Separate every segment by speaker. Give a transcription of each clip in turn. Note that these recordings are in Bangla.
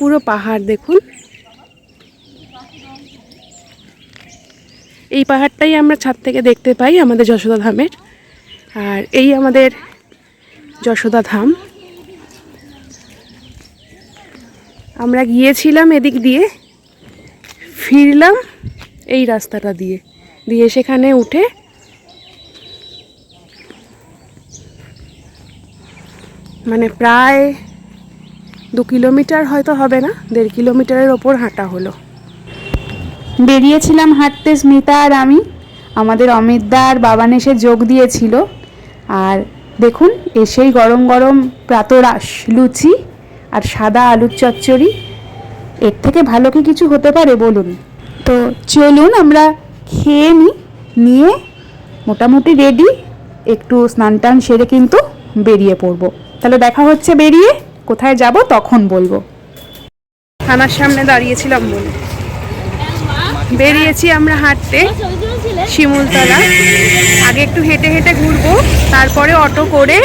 Speaker 1: পুরো পাহাড় দেখুন। এই পাহাড়টাই আমরা ছাদ থেকে দেখতে পাই আমাদের যশোদা ধামের। আর এই আমাদের যশোদা ধাম। আমরা গিয়েছিলাম এদিক দিয়ে, ফিরলাম এই রাস্তাটা দিয়ে দিয়ে সেখানে উঠে মানে প্রায় 2 কিলোমিটার হয়তো হবে না, 1.5 কিলোমিটারের ওপর হাঁটা হলো।
Speaker 2: বেরিয়েছিলাম হাঁটতে স্মিতা আর আমি। আমাদের অমিতদা আর বাবান এসে যোগ দিয়েছিল। আর দেখুন এসেই গরম গরম প্রাতরাশ লুচি আর সাদা আলুর চচ্চড়ি, এর থেকে ভালো কি কিছু হতে পারে বলুন? তো চলুন আমরা খেয়ে নিয়ে মোটামুটি রেডি, একটু স্নান টান সেরে কিন্তু বেরিয়ে পড়বো। তাহলে দেখা হচ্ছে বেরিয়ে, কোথায় যাব তখন বলবো।
Speaker 1: থানার সামনে দাঁড়িয়েছিলাম বলে বেরিয়েছি আমরা হাঁটতে শিমুলতলা। আগে একটু হেঁটে হেঁটে ঘুরবো, তারপরে অটো করে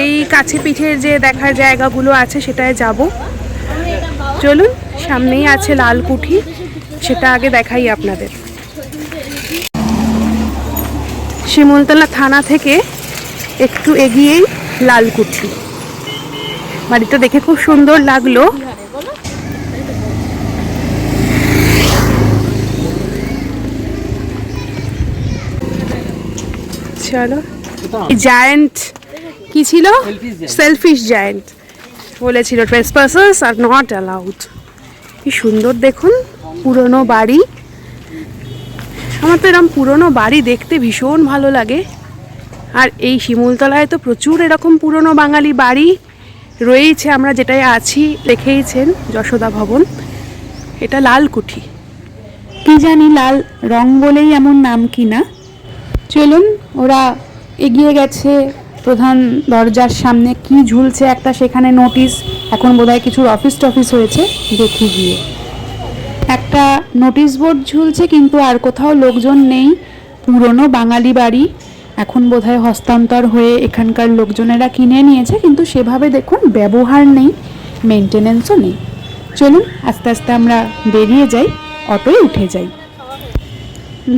Speaker 1: এই কাছে পিঠের যে দেখার জায়গাগুলো আছে সেটায় যাব। চলুন, সামনেই আছে লালকুঠি, সেটা আগে দেখাই আপনাদের। শিমুলতলা থানা থেকে একটু এগিয়েই লালকুঠি। বাড়িটা দেখে খুব সুন্দর লাগলো। চলো, জায়ান্ট কি ছিল, সেলফিশ জায়ান্ট বলেছিল, ট্রেসপাসার্স আর নট অ্যালাউড। কি সুন্দর দেখুন, পুরনো বাড়ি। আমার তো এরকম পুরনো বাড়ি দেখতে ভীষণ ভালো লাগে। আর এই শিমুলতলায় তো প্রচুর এরকম পুরনো বাঙালি বাড়ি রয়েছে। আমরা যেটাই আছি দেখেইছেন, যশোদা ভবন। এটা লালকুঠি।
Speaker 2: কি জানি লাল রং বলেই এমন নাম কি না। চলুন, ওরা এগিয়ে গেছে প্রধান দরজার সামনে। কি ঝুলছে একটা সেখানে নোটিশ, এখন বোধহয় কিছুর অফিস টফিস হয়েছে, দেখি গিয়ে। একটা নোটিশ বোর্ড ঝুলছে কিন্তু আর কোথাও লোকজন নেই। পুরনো বাঙালি বাড়ি, এখন বোধহয় হস্তান্তর হয়ে এখানকার লোকজনেরা কিনে নিয়েছে, কিন্তু সেভাবে দেখুন ব্যবহার নেই, মেনটেনেন্সও নেই। চলুন আস্তে আস্তে আমরা বেরিয়ে যাই, অটোয় উঠে যাই।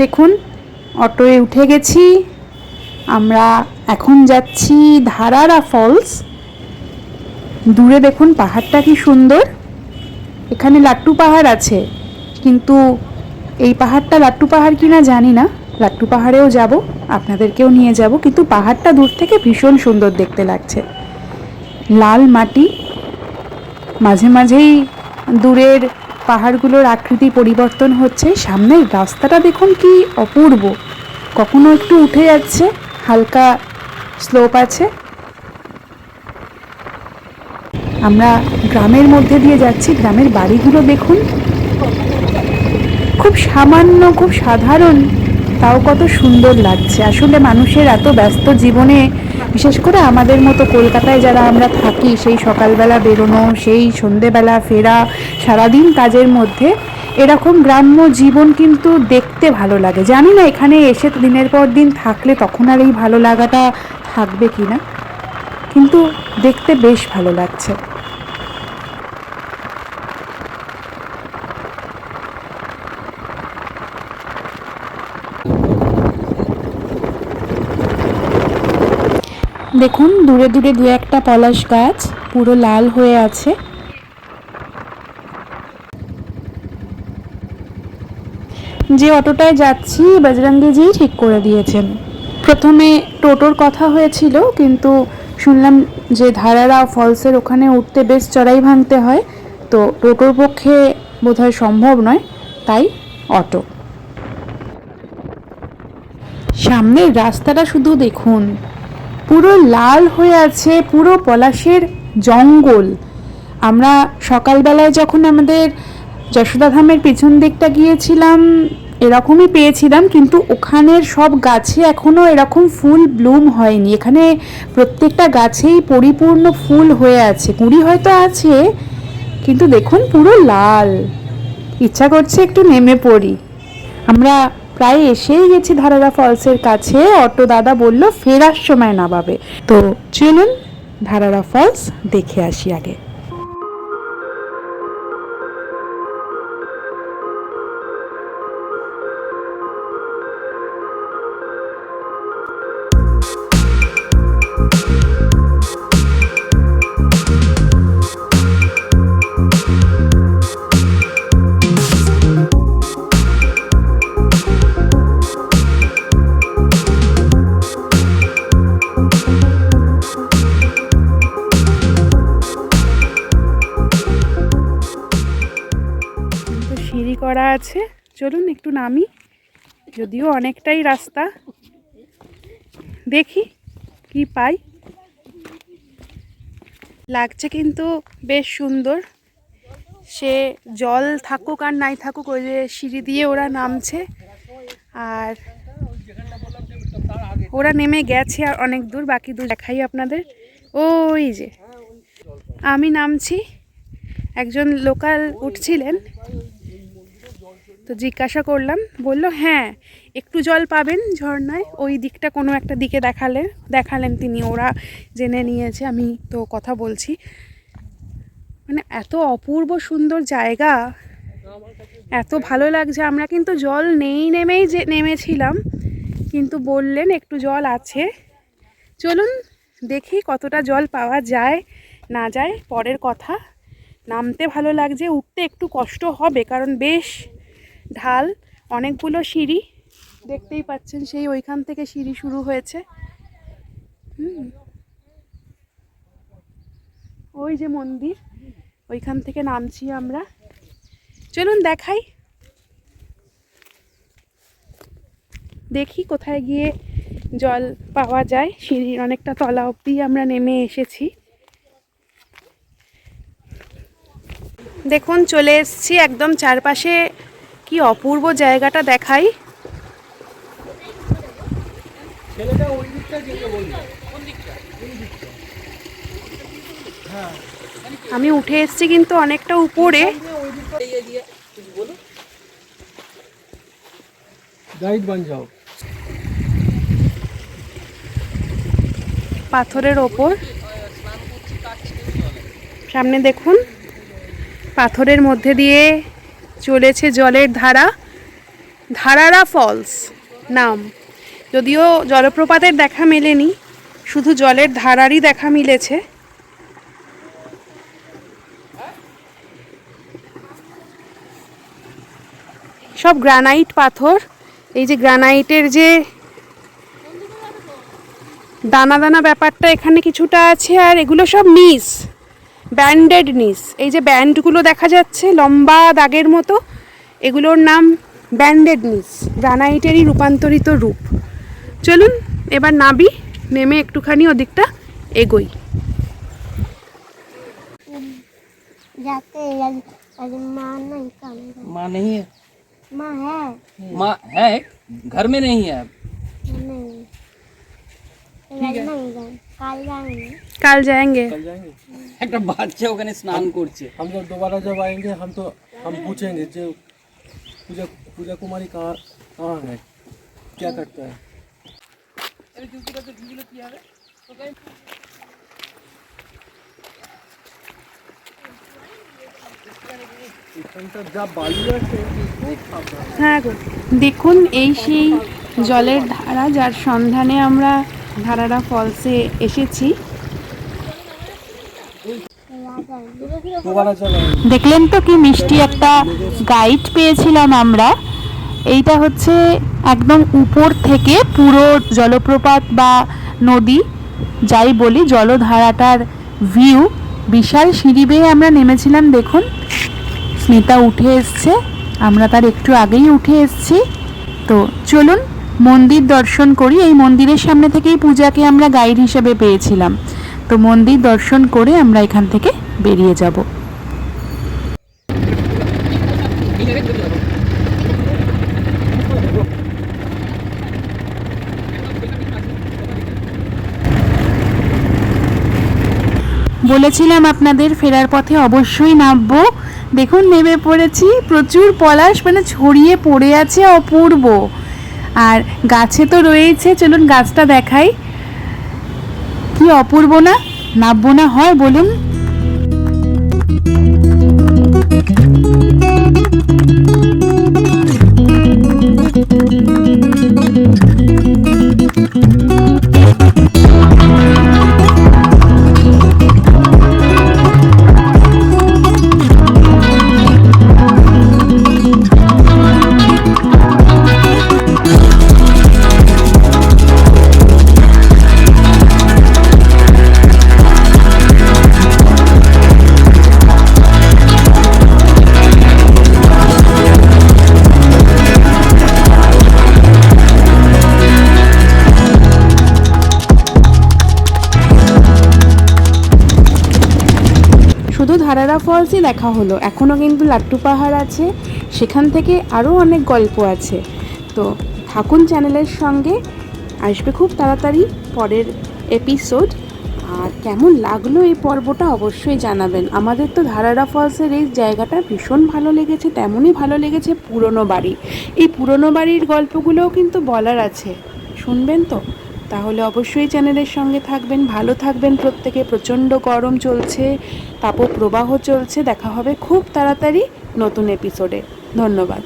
Speaker 2: দেখুন অটোয় উঠে গেছি আমরা। এখন যাচ্ছি ধারারা ফলস। দূরে দেখুন পাহাড়টা কি সুন্দর। এখানে লাট্টু পাহাড় আছে, কিন্তু এই পাহাড়টা লাট্টু পাহাড় কিনা জানি না। লাট্টু পাহাড়েও যাব, আপনাদেরকেও নিয়ে যাব, কিন্তু পাহাড়টা দূর থেকে ভীষণ সুন্দর দেখতে লাগছে। লাল মাটি, মাঝে মাঝেই দূরের পাহাড়গুলোর আকৃতি পরিবর্তন হচ্ছে। সামনের রাস্তাটা দেখুন কি অপূর্ব, কখনো একটু উঠে যাচ্ছে, হালকা স্লোপ আছে। আমরা গ্রামের মধ্যে দিয়ে যাচ্ছি। গ্রামের বাড়িগুলো দেখুন, খুব সামান্য, খুব সাধারণ, তাও কত সুন্দর লাগছে। আসলে মানুষের এত ব্যস্ত জীবনে, বিশেষ করে আমাদের মতো কলকাতায় যারা আমরা থাকি, সেই সকালবেলা বেরোনো, সেই সন্ধেবেলা ফেরা, সারাদিন কাজের মধ্যে এরকম গ্রাম্য জীবন কিন্তু দেখতে ভালো লাগে। জানি না এখানে এসে দিনের পর দিন থাকলে তখন আর এই ভালো লাগাটা থাকবে কি না, কিন্তু দেখতে বেশ ভালো লাগছে। দেখুন দূরে দূরে দু একটা পলাশ গাছ পুরো লাল হয়ে আছে। যে অটোটায় যাচ্ছি বজরঙ্গিজি ঠিক করে দিয়েছেন। প্রথমে টোটোর কথা হয়েছিল, কিন্তু শুনলাম যে ধারারা ফলসের ওখানে উঠতে বেশ চড়াই ভাঙতে হয়, তো টোটোর পক্ষে বোধহয় সম্ভব নয়, তাই অটো। সামনের রাস্তাটা শুধু দেখুন, পুরো লাল হয়ে আছে, পুরো পলাশের জঙ্গল। আমরা সকালবেলায় যখন আমাদের যশোদা ধামের পিছন দিকটা গিয়েছিলাম এরকমই পেয়েছিলাম, কিন্তু ওখানের সব গাছে এখনও এরকম ফুল ব্লুম হয়নি। এখানে প্রত্যেকটা গাছেই পরিপূর্ণ ফুল হয়ে আছে, কুঁড়ি হয়তো আছে, কিন্তু দেখুন পুরো লাল। ইচ্ছা করছে একটু নেমে পড়ি। আমরা প্রায় এসেই গেছি ধারারা ফলসের কাছে। অটো দাদা বলল ফেরার সময় নামাবে, তো চলুন ধারারা ফলস দেখে আসি আগে।
Speaker 1: করা আছে। চলুন একটু নামি, যদিও অনেকটাই রাস্তা, দেখি কি পাই। লাগছে কিন্তু বেশ সুন্দর। সে জল থাকুক আর নাই থাকুক, ওই যে সিঁড়ি দিয়ে ওরা নামছে, আর ওরা নেমে গেছে আর অনেক দূর, বাকি দূর দেখাই আপনাদের। ওই যে আমি নামছি, একজন লোকাল উঠছিলেন, তো জিজ্ঞাসা করলাম, বলল হ্যাঁ একটু জল পাবেন ঝর্ণায়, ওই দিকটা কোনো একটা দিকে দেখালেন তিনি, ওরা জেনে নিয়েছে, আমি তো কথা বলছি। মানে এত অপূর্ব সুন্দর জায়গা, এত ভালো লাগছে। আমরা কিন্তু জল নেমেই নেমেছিলাম, কিন্তু বললেন একটু জল আছে। চলুন দেখি কতটা জল পাওয়া যায় না যায় পরের কথা। নামতে ভালো লাগছে, উঠতে একটু কষ্ট হবে, কারণ বেশ ঢাল, অনেকগুলো সিঁড়ি দেখতেই পাচ্ছেন, সেই ওইখান থেকে সিঁড়ি শুরু হয়েছে। ওই যে মন্দির, ওইখান থেকে নামছি আমরা। চলুন দেখাই, দেখি কোথায় গিয়ে জল পাওয়া যায়। সিঁড়ির অনেকটা তলা অবধি আমরা নেমে এসেছি। দেখুন চলে এসেছি একদম, চারপাশে কি অপূর্ব জায়গাটা দেখাই। আমি উঠে এসেছি কিন্তু অনেকটা উপরে। পাথরের ওপর, সামনে দেখুন পাথরের মধ্যে দিয়ে চলেছে জলের ধারা, ধারারা ফলস নাম। যদিও জলপ্রপাতের দেখা মেলেনি, শুধু জলের ধারারই দেখা মিলেছে। সব গ্রানাইট পাথর, এই যে গ্রানাইটের যে দানা দানা ব্যাপারটা এখানে কিছুটা আছে, আর এগুলো সব নিস, ব্যান্ডেড নিস। এই যে ব্যান্ডগুলো দেখা যাচ্ছে লম্বা দাগের মতো, এগুলোর নাম ব্যান্ডেড নিস, গ্রানাইটেরই রূপান্তরিত রূপ। চলুন এবার নাবি, নেমে একটুখানি ওদিকটা এগোই।
Speaker 3: माँ नहीं है, माँ है घर में नहीं है अब।
Speaker 1: কাল যাएंगे।
Speaker 3: একটা বাচ্চা ওখানে স্নান করছে।
Speaker 4: हम जब दोबारा जब आएंगे हम पूछेंगे जो पूजा कुमारी कहाँ है, क्या करता है।
Speaker 1: হ্যাঁ গো, দেখুন এই সেই জলের ধারা যার সন্ধানে আমরা ধারারা ফলসে এসেছি।
Speaker 2: দেখলেন তো কি মিষ্টি একটা গাইড পেয়েছিলাম আমরা। এইটা হচ্ছে একদম উপর থেকে পুরো জলপ্রপাত বা নদী যাই বলি, জলধারাটার ভিউ। বিশাল সিঁড়ি বেয়ে আমরা নেমেছিলাম, দেখুন স্মিতা উঠে এসছে, আমরা তার একটু আগেই উঠে এসছি। তো চলুন মন্দির দর্শন করি। এই মন্দিরের সামনে থেকেই পূজাকে আমরা গাইড হিসেবে পেয়েছিলাম, তো মন্দির দর্শন করে আমরা এখান থেকে বেরিয়ে যাব। বলেছিলাম আপনাদের ফেরার পথে অবশ্যই নামবো। দেখুন নেমে পড়েছি, প্রচুর পলাশ মানে ছড়িয়ে পড়ে আছে, অপূর্ব। আর গাছে তো রয়েছে, চলুন গাছটা দেখাই, কি অপূর্ব না, নামবো না হয় বলুন। ফলসই দেখা হলো, এখনও কিন্তু লাট্টু পাহাড় আছে, সেখান থেকে আরও অনেক গল্প আছে। তো থাকুন চ্যানেলের সঙ্গে, আসবে খুব তাড়াতাড়ি পরের এপিসোড। আর কেমন লাগলো এই পর্বটা অবশ্যই জানাবেন। আমাদের তো ধারারা ফলসের এই জায়গাটা ভীষণ ভালো লেগেছে, তেমনই ভালো লেগেছে পুরনো বাড়ি। এই পুরনো বাড়ির গল্পগুলোও কিন্তু বলার আছে, শুনবেন তো? তাহলে অবশ্যই চ্যানেলের সঙ্গে থাকবেন, ভালো থাকবেন প্রত্যেকে। প্রচণ্ড গরম চলছে, তাপপ্রবাহ চলছে। দেখা হবে খুব তাড়াতাড়ি নতুন এপিসোডে। ধন্যবাদ।